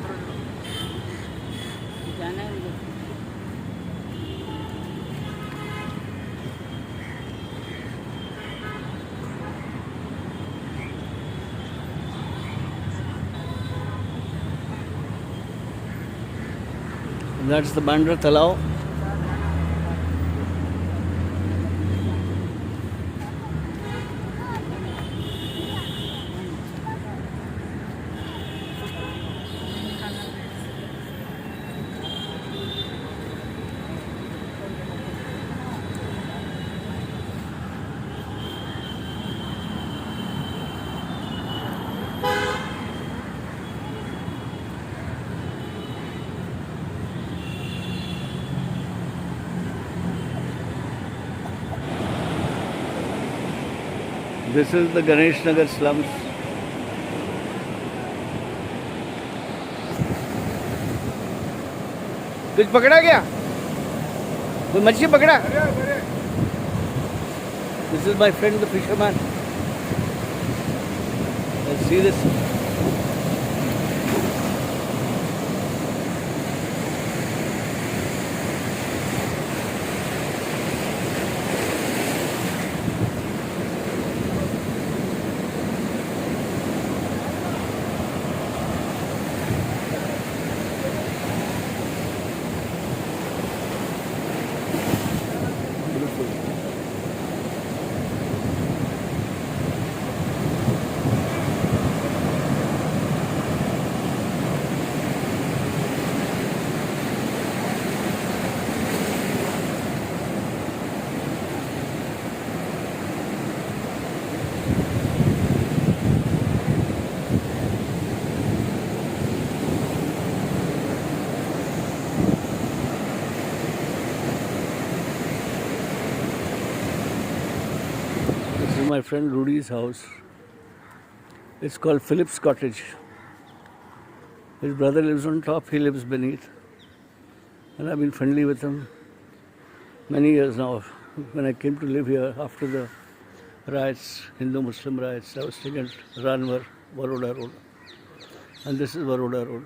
That's the Bandra Talao. This is the Ganesh Nagar slums. कुछ पकड़ा क्या? कोई मछली पकड़ा? This is my friend the fisherman. Let's see this. My friend Rudy's house. It's called Phillips Cottage. His brother lives on top, he lives beneath. And I've been friendly with him. many years now. When I came to live here after the riots, Hindu-Muslim riots, I was staying at Ranvar, Baroda Road. And this is Baroda Road.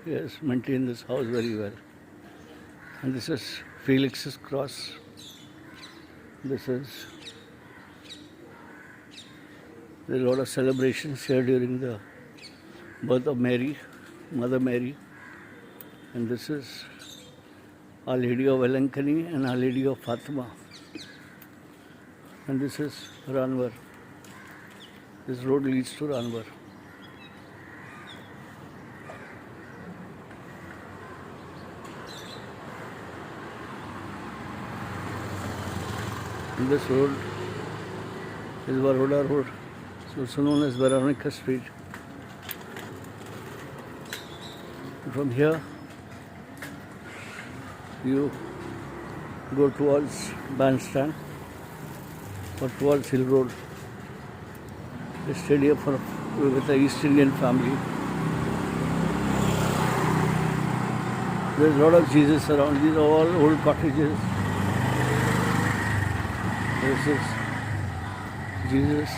Yes, maintain this house very well. And this is Felix's cross. There's a lot of celebrations here during the birth of Mary, Mother Mary. And this is Our Lady of Velankani and Our Lady of Fatima. And this is Ranvar. This road leads to Ranvar. And this road is Baroda Road, also known as Veronica Street. From here, you go towards Bandstand or towards Hill Road. I stayed here with the East Indian family. There's a lot of Jesus around. These are all old cottages. This is Jesus.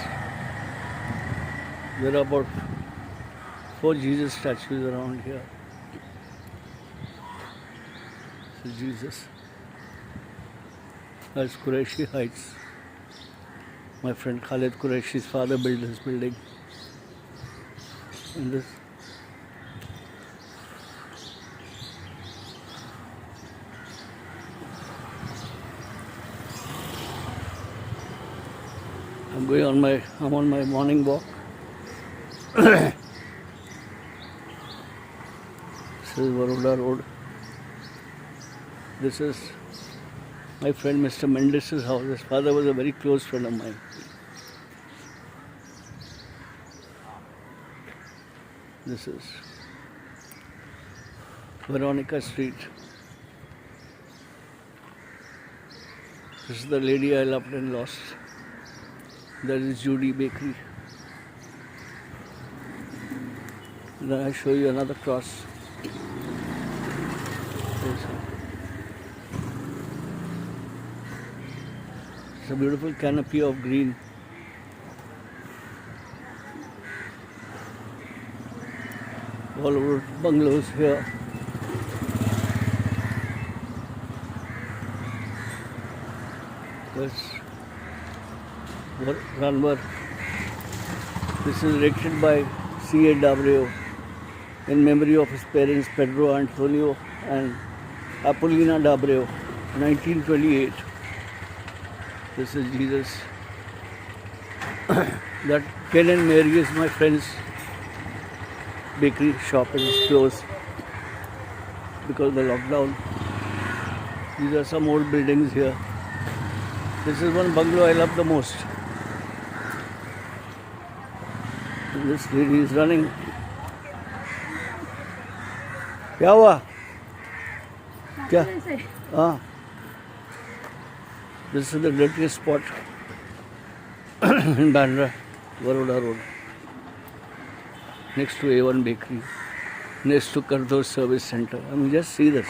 There are about 4 Jesus statues around here. This is Jesus. That's Qureshi Heights. My friend Khalid Qureshi's father built this building. And this I'm on my morning walk. This is Baroda Road. This is my friend Mr. Mendes' house. His father was a very close friend of mine. This is Veronica Street. This is the lady I loved and lost. That is Judy Bakery. Then I show you another cross. It's a beautiful canopy of green. All over bungalows here. That's Ranvar. This is erected by C.A. Dabreo in memory of his parents Pedro Antonio and Apolina Dabreo, 1928. This is Jesus. That Ken and Mary is my friend's bakery shop is closed because of the lockdown. These are some old buildings here. This is one bungalow I love the most. And this lady is running. क्या हुआ? क्या? हाँ. This is the dirtiest spot in Bandra, Baroda Road, next to A1 Bakery, next to Karthor Service Center. I mean, just see this.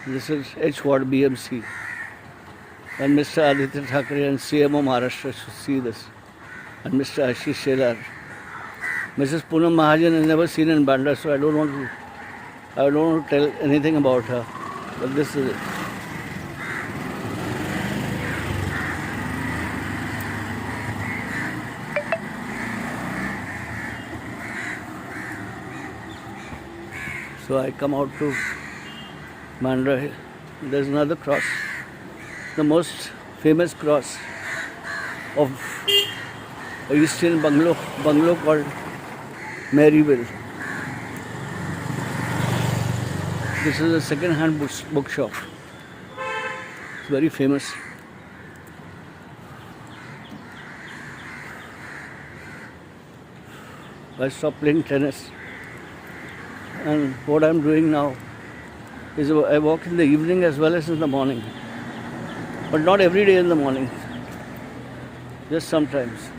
This is H Ward BMC. And Mr. Aditya Thackeray and CMO Maharashtra should see this. And Mr. Ashish Shelar. Mrs. Poonam Mahajan is never seen in Bandra, so I don't want to tell anything about her. But this is it. So I come out to Bandra. There's another cross. The most famous cross of an Eastern bungalow called Maryville. This is a second-hand bookshop. It's very famous. I stopped playing tennis. And what I'm doing now is I walk in the evening as well as in the morning. But not every day in the morning. Just sometimes.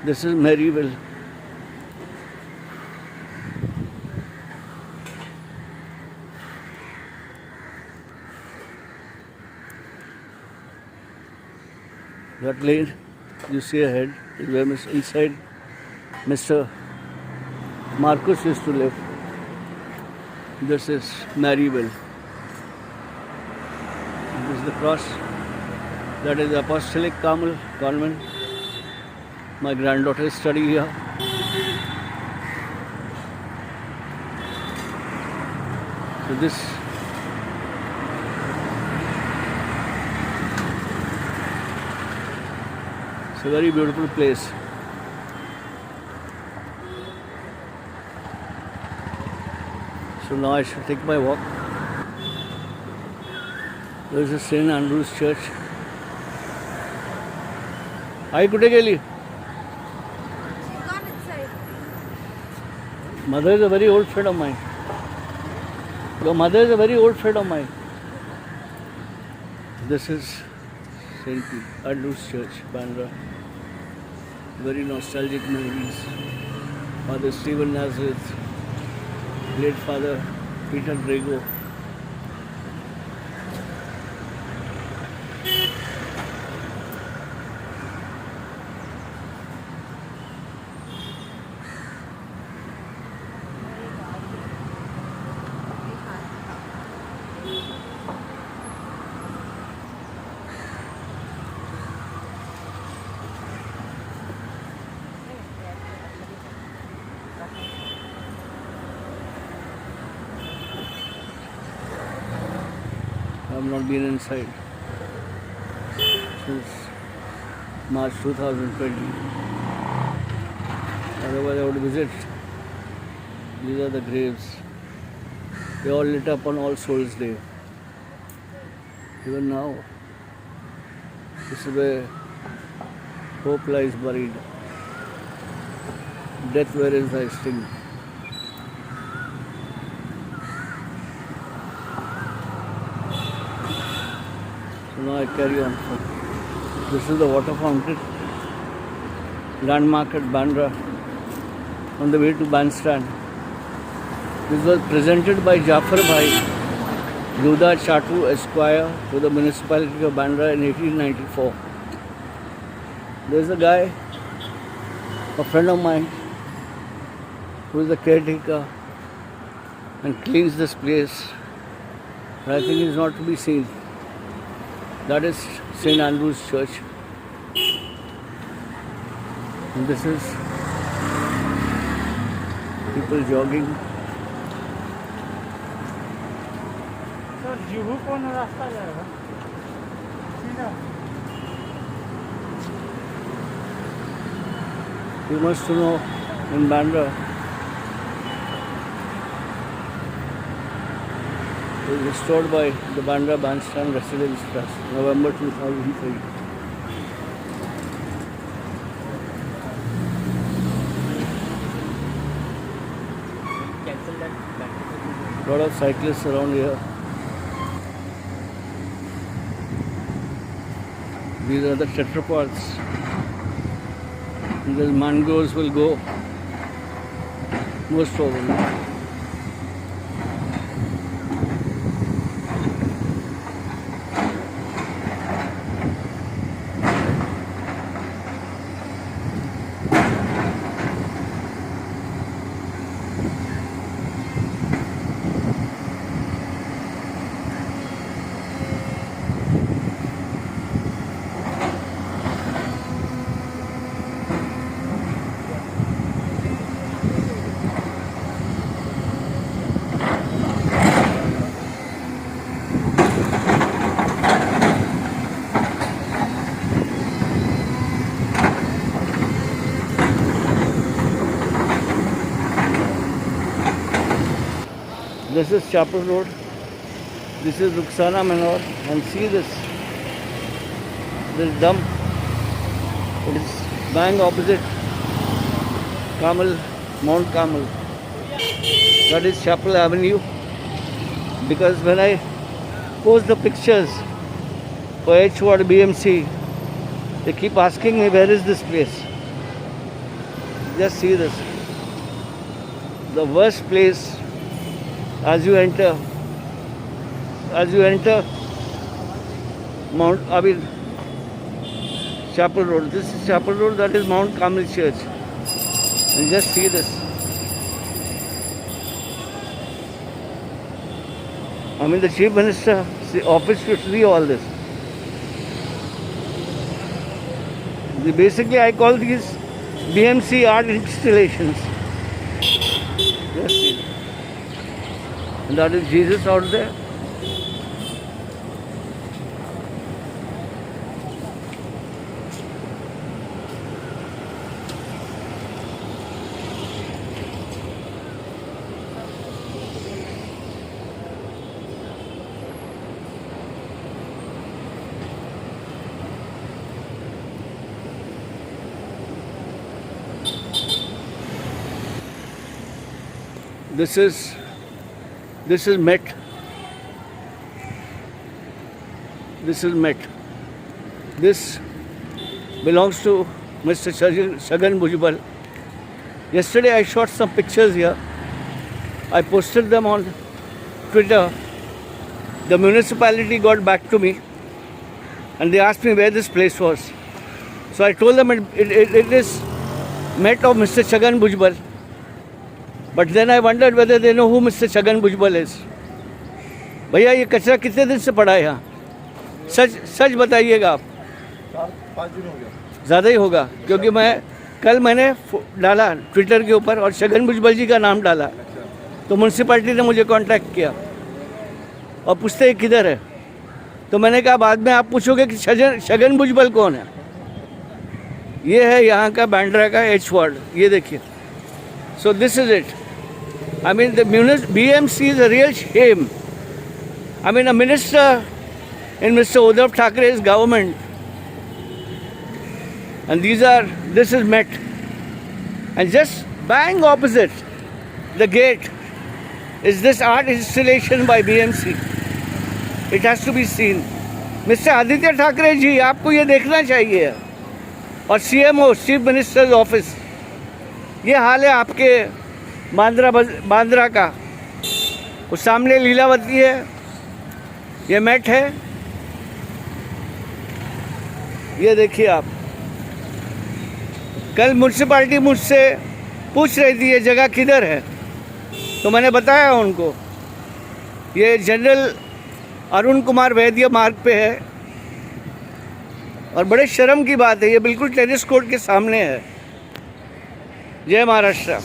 This is Maryville. That lane you see ahead is where inside Mr. Marcus used to live. This is Maryville. This is the cross. That is the Apostolic Carmel Convent. My granddaughter is studying here. So this is a very beautiful place. So now I should take my walk. There is a St. Andrew's Church. Hi, कुठे गेली? Mother is a very old friend of mine. Your mother is a very old friend of mine. This is St. Andrew's Church, Bandra. Very nostalgic memories. Father Stephen Nazareth, late Father Peter Drago. I have not been inside since March 2020. Otherwise I would visit. These are the graves. They all lit up on All Souls Day. Even now, this is where hope lies buried. Death, where is thy sting? So now I carry on. This is the water fountain, landmark at Bandra, on the way to Bandstand. This was presented by Jafar Bhai, Yuda Chatu Esquire, to the municipality of Bandra in 1894. There's a guy, a friend of mine, who is the caretaker and cleans this place. But I think it's not to be seen. That is St. Andrew's Church. And this is people jogging. Sir Juhu कौन रास्ता जाएगा सीधा You must know in Bandra, it was restored by the Bandra Bandstand Residence Trust, November 2003. Cancel that. Lot of cyclists around here. These are the tetrapods. These mangroves will go most probably. This is Chapel Road. This is Ruxana Manor. And see this dump. It is bang opposite Carmel, Mount Carmel. That is Chapel Avenue. Because when I post the pictures for H-Ward BMC, they keep asking me, where is this place? Just see this. The worst place as you enter Mount, Chapel Road. This is Chapel Road, that is Mount Carmel Church. And just see this. I mean, the Chief Minister's office should see all this. Basically, I call these BMC art installations. Just see. And that is Jesus out there. This is Met. This is Met. This belongs to Mr. Chhagan Bhujbal. Yesterday I shot some pictures here. I posted them on Twitter. The municipality got back to me and they asked me where this place was. So I told them it is Met of Mr. Chhagan Bhujbal. But then I wondered whether they know who Mr. Chhagan Bhujbal is. भैया ये कचरा कितने दिन से पड़ा है यहाँ? सच बताइएगा आप। 4-5 दिन हो गया। ज़्यादा ही होगा क्योंकि मैंने डाला ट्विटर के ऊपर और छगन भुजबल जी का नाम डाला तो म्यूनसिपैलिटी ने मुझे कांटेक्ट किया और पूछते हैं किधर है। तो मैंने कहा बाद में आप पूछोगे कि छगन भुजबल कौन है। ये है यहाँ का बांद्रा का एच वार्ड, ये देखिए। So this is it. I mean the BMC is a real shame. I mean a minister in Mr. Uddhav Thackeray's government, and this is Met, and just bang opposite the gate is this art installation by BMC. It has to be seen. Mr. Aditya Thackeray ji, आपको ये देखना चाहिए। और CMO, chief minister's office, ये हाल है आपके बांद्रा का। उस सामने लीलावती है, ये मेट है। ये देखिए आप। कल म्यूनसिपालिटी मुझसे पूछ रही थी ये जगह किधर है, तो मैंने बताया उनको ये जनरल अरुण कुमार वैद्य मार्ग पे है। और बड़े शर्म की बात है, ये बिल्कुल टेनिस कोर्ट के सामने है। जय Maharashtra.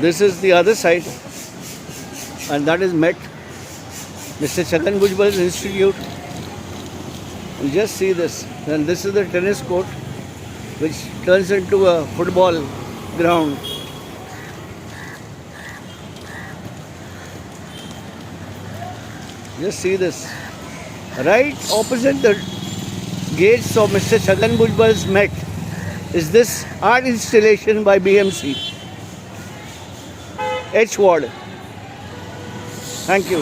This is the other side, and that is Met, Mr. Chhagan Bhujbal's Institute. You just see this, and this is the tennis court, which turns into a football ground. Just see this. Right opposite the gates of Mr. Chhagan Bhujbal's Met is this art installation by BMC. H Ward. Thank you.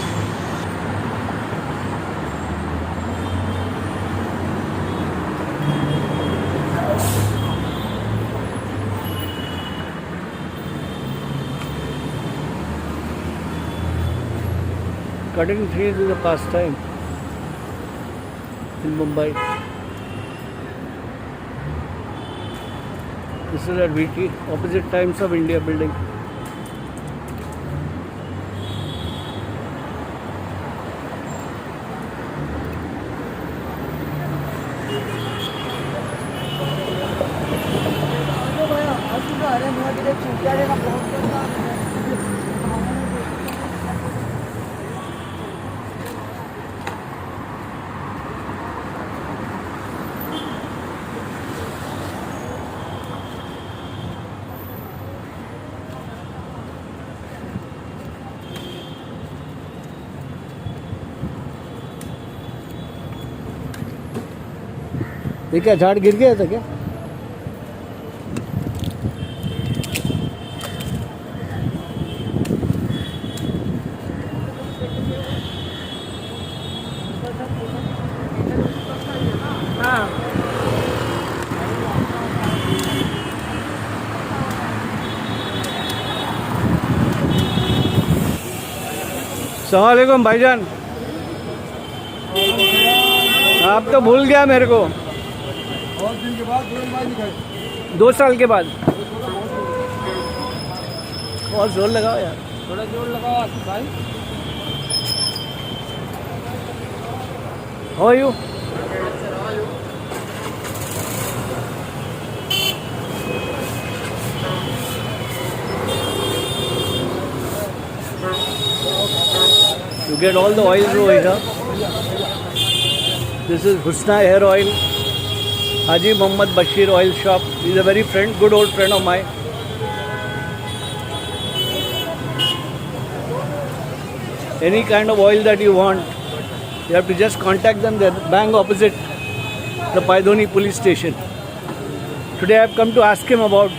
Cutting trees is a pastime in Mumbai. This is at VT, opposite Times of India building. ये क्या झाड़ गिर गया था क्या? अस्सलामुअलैकुम भाईजान। आप तो भूल गया मेरे को। बहुत दिन के बाद 2 साल के बाद। और जोर लगाओ यार, थोड़ा जोर लगाओ आसिफ भाई। How are you? You get all the oils over here. This is Husna Hair Oil, Haji Muhammad Bashir Oil Shop. He's a very good old friend of mine. Any kind of oil that you want, you have to just contact them. They're bang opposite the Paidoni police station. Today I have come to ask him about,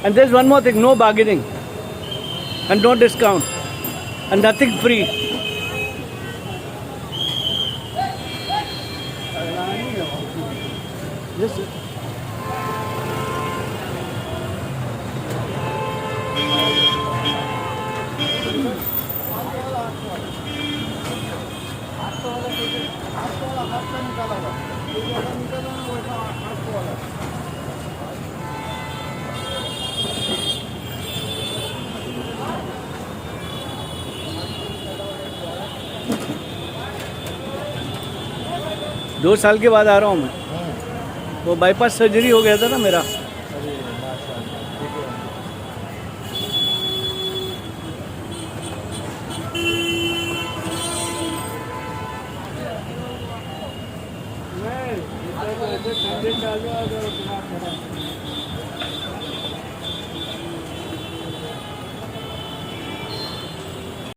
and there's one more thing, no bargaining and no discount and nothing free. Yes, sir. दो साल के बाद आ रहा हूँ मैं। वो bypass surgery हो गया था ना मेरा। नहीं,